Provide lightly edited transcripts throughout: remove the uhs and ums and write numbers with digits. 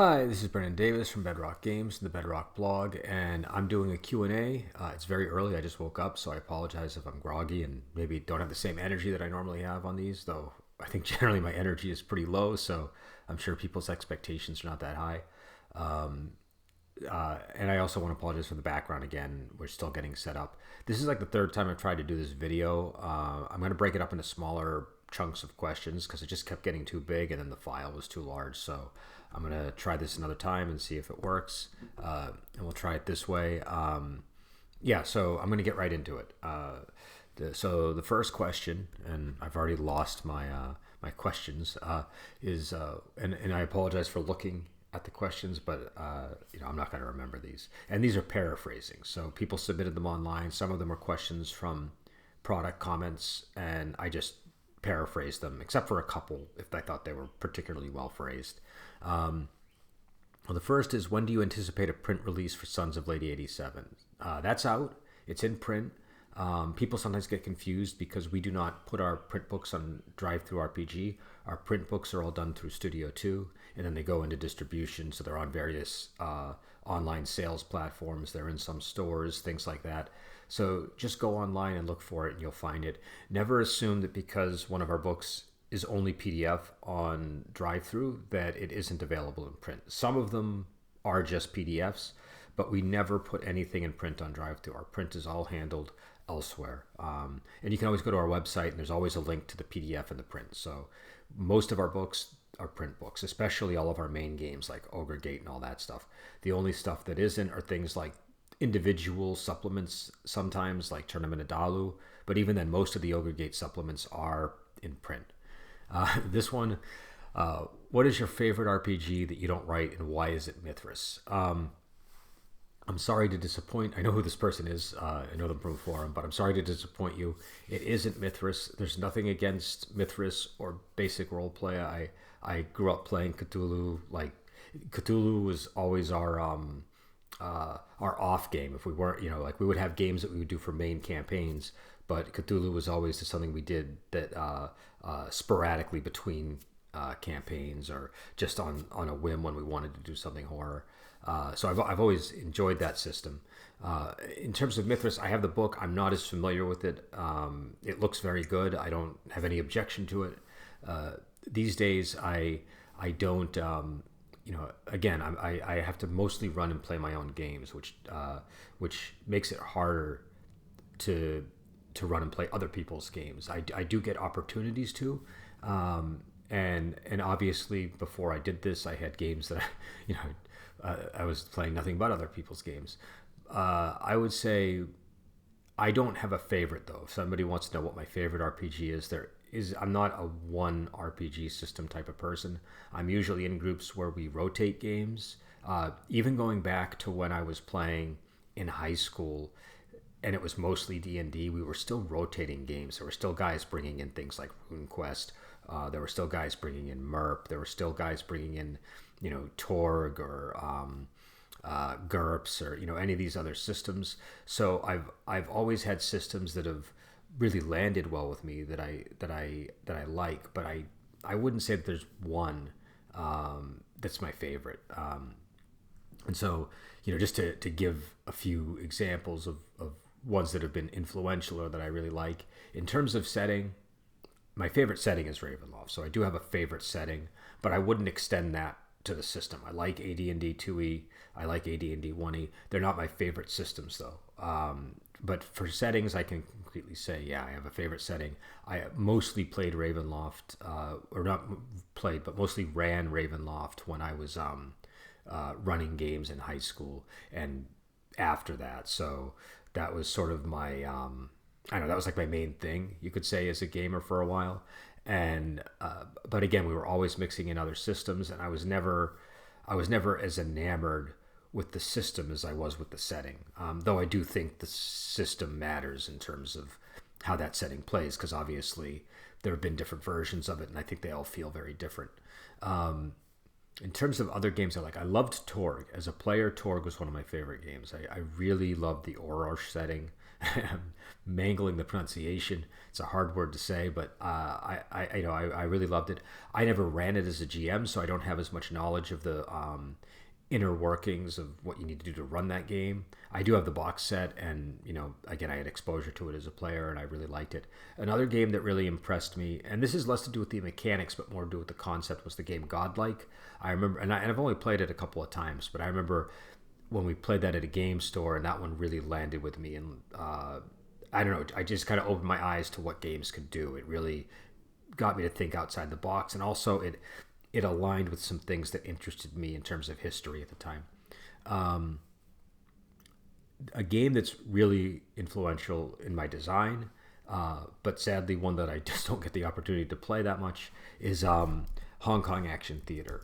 Hi, this is Brendan Davis from Bedrock Games and the Bedrock blog, and I'm doing a Q&A. It's very early. I just woke up, so I apologize if I'm groggy and maybe don't have the same energy that I normally have on these, though I think generally my energy is pretty low, so I'm sure people's expectations are not that high. Um, and I also want to apologize for the background again. We're still getting set up. This is like the third time I've tried to do this video. I'm going to break it up into smaller chunks of questions because it just kept getting too big and then the file was too large. So I'm going to try this another time and see if it works. And we'll try it this way. So I'm going to get right into it. So the first question, and I've already lost my questions, is and I apologize for looking at the questions, but I'm not going to remember these. And these are paraphrasing. So people submitted them online. Some of them are questions from product comments, and I just paraphrased them, except for a couple if I thought they were particularly well phrased. Well, the first is, when do you anticipate a print release for Sons of Lady 87? That's out. It's in print. People sometimes get confused because we do not put our print books on Drive-Thru RPG. Our print books are all done through Studio 2, and then they go into distribution. So they're on various online sales platforms. They're in some stores, things like that. So just go online and look for it, and you'll find it. Never assume that because one of our books is only PDF on Drive-Thru that it isn't available in print. Some of them are just PDFs, but we never put anything in print on Drive-Thru. Our print is all handled elsewhere. And you can always go to our website, and there's always a link to the PDF and the print. So most of our books are print books, especially all of our main games like Ogre Gate and all that stuff. The only stuff that isn't are things like individual supplements, sometimes like Tournament of Dalu, but even then most of the Ogre Gate supplements are in print. This one, what is your favorite RPG that you don't write, and why is it Mithras? I'm sorry to disappoint. I know who this person is. I know them from a forum, but I'm sorry to disappoint you. It isn't Mithras. There's nothing against Mithras or basic roleplay. I grew up playing Cthulhu. Like, Cthulhu was always our off game. If we weren't, like, we would have games that we would do for main campaigns, but Cthulhu was always just something we did that sporadically between campaigns, or just on a whim when we wanted to do something horror. So I've always enjoyed that system. In terms of Mithras, I have the book. I'm not as familiar with it. It looks very good. I don't have any objection to it. These days, I don't. Again, I have to mostly run and play my own games, which makes it harder to run and play other people's games. I do get opportunities to. And obviously, before I did this, I had games that I was playing nothing but other people's games. I would say I don't have a favorite, though. If somebody wants to know what my favorite RPG is, I'm not a one RPG system type of person. I'm usually in groups where we rotate games. Even going back to when I was playing in high school, and it was mostly D&D, we were still rotating games. There were still guys bringing in things like RuneQuest. There were still guys bringing in MERP. There were still guys bringing in, Torg or GURPS, or any of these other systems. So I've always had systems that have really landed well with me, that I like, but I wouldn't say that there's one that's my favorite. And so, just to give a few examples of ones that have been influential or that I really like. In terms of setting, my favorite setting is Ravenloft. So I do have a favorite setting, but I wouldn't extend that to the system. I like AD&D 2E. I like AD&D 1E. They're not my favorite systems, though. But for settings, I can completely say, yeah, I have a favorite setting. I mostly played Ravenloft, or not played, but mostly ran Ravenloft when I was running games in high school and after that. So that was sort of my, that was like my main thing, you could say, as a gamer for a while. And but again, we were always mixing in other systems, and I was never as enamored with the system as I was with the setting. Though I do think the system matters in terms of how that setting plays, because obviously there have been different versions of it, and I think they all feel very different. In terms of other games I loved Torg. As a player, Torg was one of my favorite games. I really loved the Orosh setting. mangling the pronunciation. It's a hard word to say, but I really loved it. I never ran it as a GM, so I don't have as much knowledge of the inner workings of what you need to do to run that game. I do have the box set, and again, I had exposure to it as a player, and I really liked it. Another game that really impressed me, and this is less to do with the mechanics, but more to do with the concept, was the game Godlike. I remember, and I've only played it a couple of times, but I remember when we played that at a game store, and that one really landed with me. And I don't know, I just kind of opened my eyes to what games could do. It really got me to think outside the box, and also it aligned with some things that interested me in terms of history at the time. A game that's really influential in my design, but sadly one that I just don't get the opportunity to play that much, is Hong Kong action theater.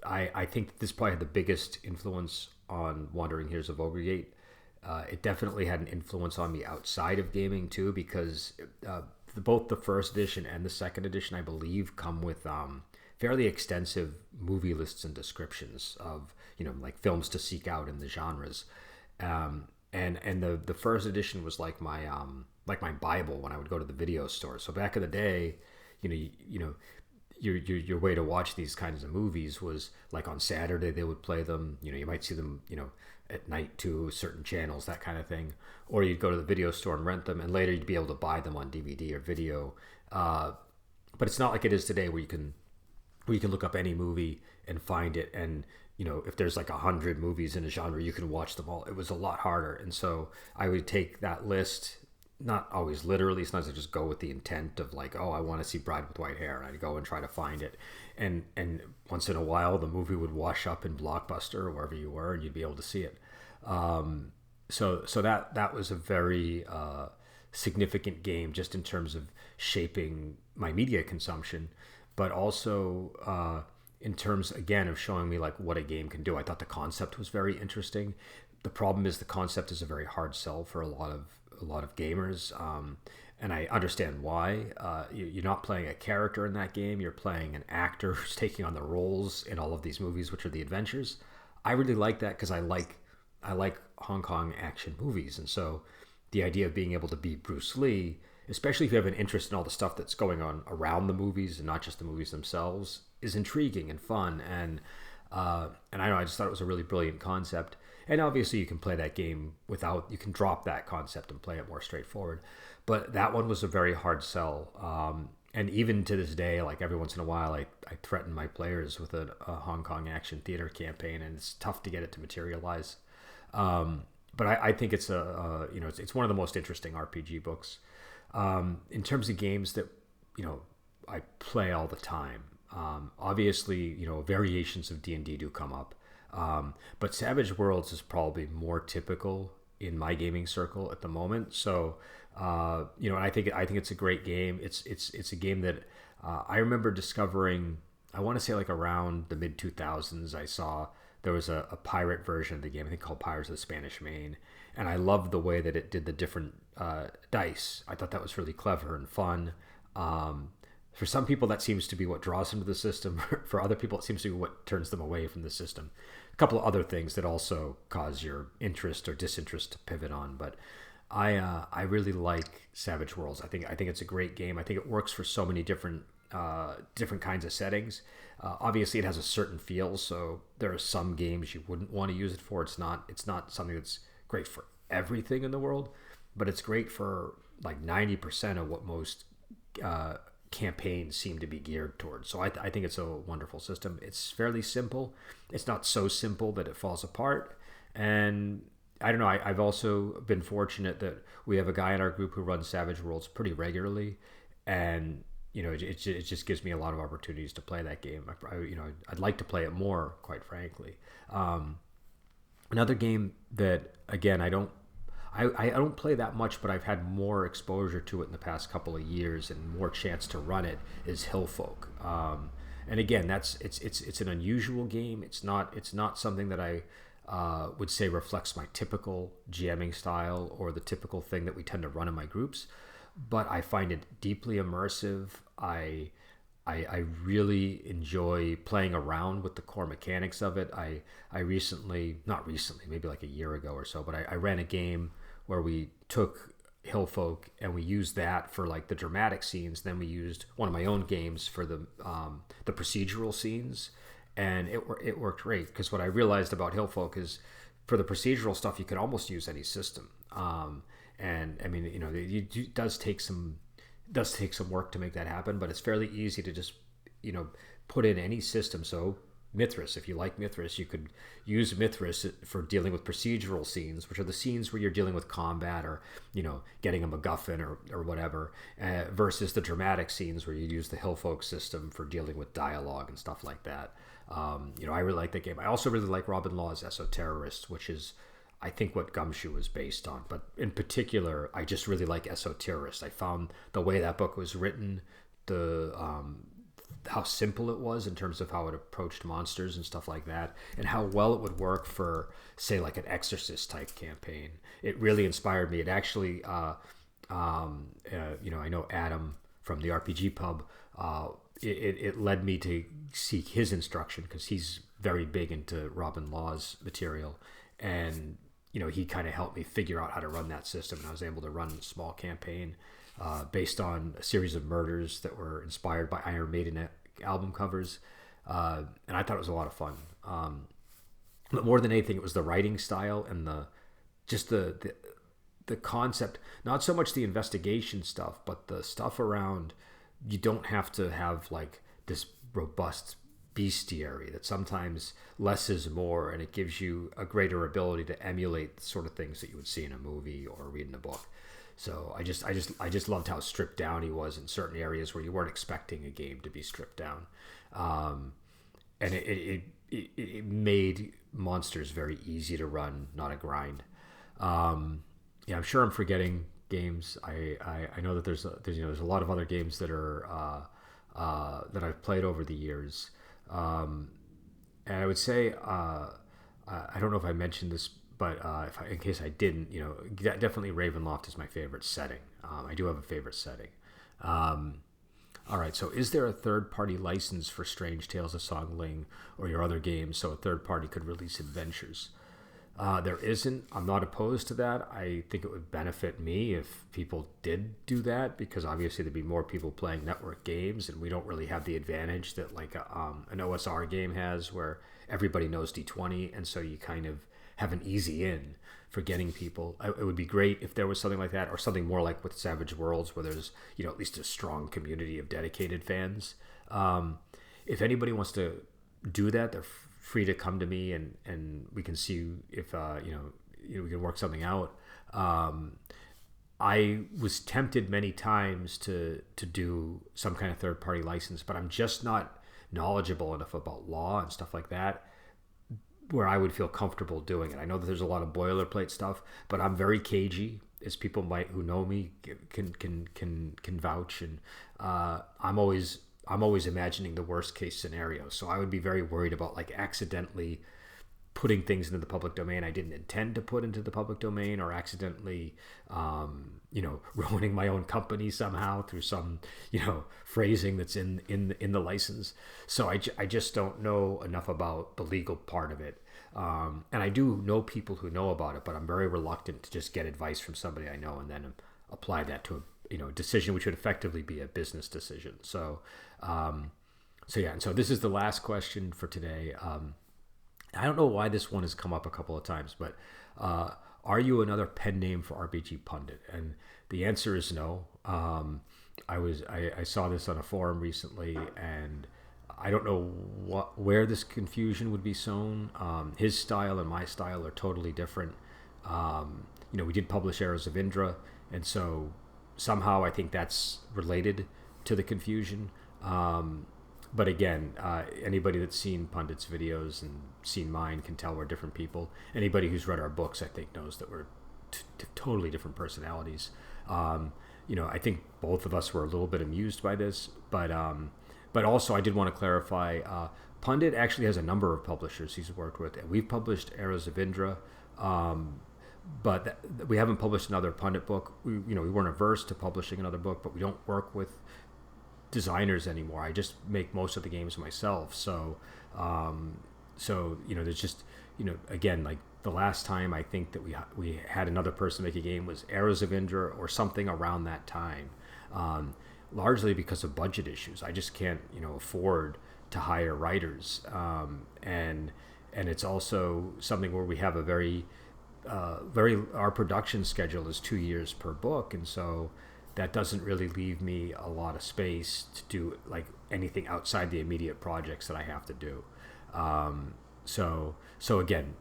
I think this probably had the biggest influence on Wandering Heroes of Ogregate. It definitely had an influence on me outside of gaming too, because both the first edition and the second edition, I believe, come with fairly extensive movie lists and descriptions of like films to seek out in the genres. And the first edition was like my Bible when I would go to the video store. So back in the day, your way to watch these kinds of movies was like on Saturday they would play them. You might see them at night to certain channels, that kind of thing, or you'd go to the video store and rent them, and later you'd be able to buy them on DVD or video. But it's not like it is today, where you can look up any movie and find it, and if there's like 100 movies in a genre, you can watch them all. It was a lot harder, and so I would take that list, not always literally. Sometimes I just go with the intent of like, oh, I want to see Bride with White Hair, and I'd go and try to find it, and once in a while the movie would wash up in Blockbuster or wherever you were, and you'd be able to see it. So that was a very significant game, just in terms of shaping my media consumption, but also in terms, again, of showing me like what a game can do. I thought the concept was very interesting. The problem is the concept is a very hard sell for a lot of gamers, and I understand why. You're not playing a character in that game. You're playing an actor who's taking on the roles in all of these movies, which are the adventures. I really like that because I like Hong Kong action movies, and so the idea of being able to be Bruce Lee, especially if you have an interest in all the stuff that's going on around the movies and not just the movies themselves, is intriguing and fun. And I know, I just thought it was a really brilliant concept. And obviously you can play that game you can drop that concept and play it more straightforward. But that one was a very hard sell. And even to this day, like every once in a while, I threaten my players with a Hong Kong action theater campaign, and it's tough to get it to materialize. But I think it's it's one of the most interesting RPG books. In terms of games that I play all the time, obviously variations of D&D do come up, but Savage Worlds is probably more typical in my gaming circle at the moment. So and I think it's a great game. It's a game that I remember discovering. I want to say like around the mid 2000s. I saw there was a pirate version of the game, I think called Pirates of the Spanish Main, and I loved the way that it did the different dice. I thought that was really clever and fun. For some people, that seems to be what draws them to the system. For other people, it seems to be what turns them away from the system. A couple of other things that also cause your interest or disinterest to pivot on. But I really like Savage Worlds. I think it's a great game. I think it works for so many different kinds of settings. Obviously, it has a certain feel, so there are some games you wouldn't want to use it for. It's not something that's great for everything in the world, but it's great for like 90% of what most campaigns seem to be geared towards. So I think it's a wonderful system. It's fairly simple. It's not so simple that it falls apart. And I don't know, I've also been fortunate that we have a guy in our group who runs Savage Worlds pretty regularly, and it just gives me a lot of opportunities to play that game. I'd like to play it more, quite frankly. Another game that, again, I don't play that much, but I've had more exposure to it in the past couple of years and more chance to run it, is Hillfolk. And again, it's an unusual game. It's not something that I would say reflects my typical GMing style or the typical thing that we tend to run in my groups, but I find it deeply immersive. I really enjoy playing around with the core mechanics of it. I recently, not recently, maybe like a year ago or so, but I ran a game where we took Hillfolk and we used that for like the dramatic scenes. Then we used one of my own games for the procedural scenes, and it worked great, because what I realized about Hillfolk is for the procedural stuff you could almost use any system. And I mean, it does take some work to make that happen, but it's fairly easy to just put in any system. So Mithras, if you like Mithras, you could use Mithras for dealing with procedural scenes, which are the scenes where you're dealing with combat or getting a MacGuffin or whatever, versus the dramatic scenes where you use the Hillfolk system for dealing with dialogue and stuff like that. I really like that game. I also really like Robin Law's Esoterrorist, which is, I think, what Gumshoe is based on. But in particular, I just really like Esoterrorist. I found the way that book was written, how simple it was in terms of how it approached monsters and stuff like that, and how well it would work for, say, like an Exorcist type campaign. It really inspired me. It actually, I know Adam from the RPG Pub. It led me to seek his instruction, because he's very big into Robin Law's material, and he kind of helped me figure out how to run that system, and I was able to run a small campaign based on a series of murders that were inspired by Iron Maiden album covers, and I thought it was a lot of fun. But more than anything, it was the writing style and the concept. Not so much the investigation stuff, but the stuff around. You don't have to have like this robust bestiary, that sometimes less is more, and it gives you a greater ability to emulate the sort of things that you would see in a movie or read in a book. So I just loved how stripped down he was in certain areas where you weren't expecting a game to be stripped down, and it made monsters very easy to run, not a grind. Yeah, I'm sure I'm forgetting games. I know that there's a lot of other games that are that I've played over the years, and I would say I don't know if I mentioned this, but in case I didn't, definitely Ravenloft is my favorite setting. I do have a favorite setting. All right, so is there a third-party license for Strange Tales of Songling or your other games, so a third party could release adventures? There isn't. I'm not opposed to that. I think it would benefit me if people did do that, because obviously there'd be more people playing network games, and we don't really have the advantage that like an OSR game has, where everybody knows D20, and so you kind of have an easy in for getting people. It would be great if there was something like that, or something more like with Savage Worlds, where there's at least a strong community of dedicated fans. If anybody wants to do that, they're free to come to me, and we can see if we can work something out. I was tempted many times to do some kind of third party license, but I'm just not knowledgeable enough about law and stuff like that where I would feel comfortable doing it. I know that there's a lot of boilerplate stuff, but I'm very cagey, as people who know me can vouch, and I'm always imagining the worst case scenario. So I would be very worried about like accidentally putting things into the public domain I didn't intend to put into the public domain, or accidentally, ruining my own company somehow through some, phrasing that's in the license. So I just don't know enough about the legal part of it. And I do know people who know about it, but I'm very reluctant to just get advice from somebody I know and then apply that to a decision which would effectively be a business decision. So yeah. And so this is the last question for today. I don't know why this one has come up a couple of times, but are you another pen name for RPG Pundit? And the answer is no. I saw this on a forum recently, and I don't know where this confusion would be sown. His style and my style are totally different. We did publish Arrows of Indra, and so somehow I think that's related to the confusion. But again, anybody that's seen Pundit's videos and seen mine can tell we're different people. Anybody who's read our books, I think, knows that we're totally different personalities. I think both of us were a little bit amused by this, but also I did want to clarify, Pundit actually has a number of publishers he's worked with, and we've published Arrows of Indra, but we haven't published another Pundit book. We weren't averse to publishing another book, but we don't work with designers anymore. I just make most of the games myself. So there's just, again, like the last time I think that we had another person make a game was Arrows of Indra or something around that time, largely because of budget issues. I just can't afford to hire writers, and it's also something where we have a very our production schedule is 2 years per book, and so that doesn't really leave me a lot of space to do like anything outside the immediate projects that I have to do. So again,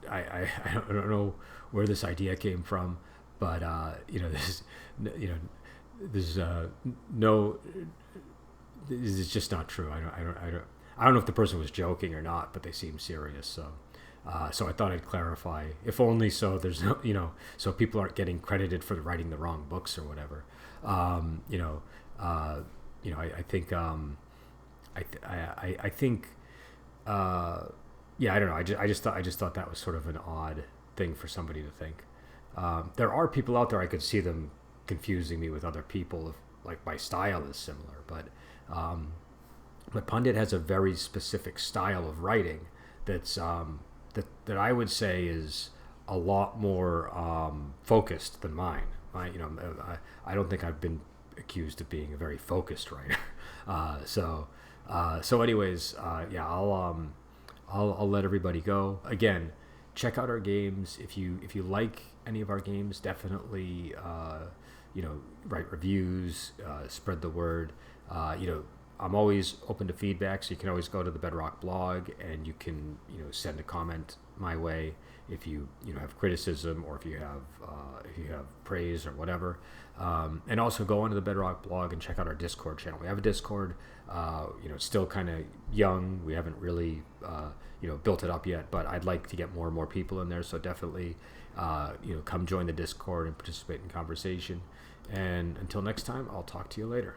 I don't know where this idea came from, but this no, this is just not true. I don't know if the person was joking or not, but they seemed serious. So I thought I'd clarify, if only so there's no, so people aren't getting credited for writing the wrong books or whatever. I think, I think, yeah, I don't know. I just thought that was sort of an odd thing for somebody to think. There are people out there I could see them confusing me with other people if like my style is similar, but Pundit has a very specific style of writing that's that I would say is a lot more focused than mine. I don't think I've been accused of being a very focused writer. So anyways, yeah, I'll let everybody go. Again, check out our games. If you like any of our games, definitely write reviews, spread the word. I'm always open to feedback, so you can always go to the Bedrock blog and you can send a comment my way if you have criticism or if you have praise or whatever. And also go onto the Bedrock blog and check out our Discord channel. We have a Discord. It's still kind of young. We haven't really built it up yet, but I'd like to get more and more people in there. So definitely come join the Discord and participate in conversation. And until next time, I'll talk to you later.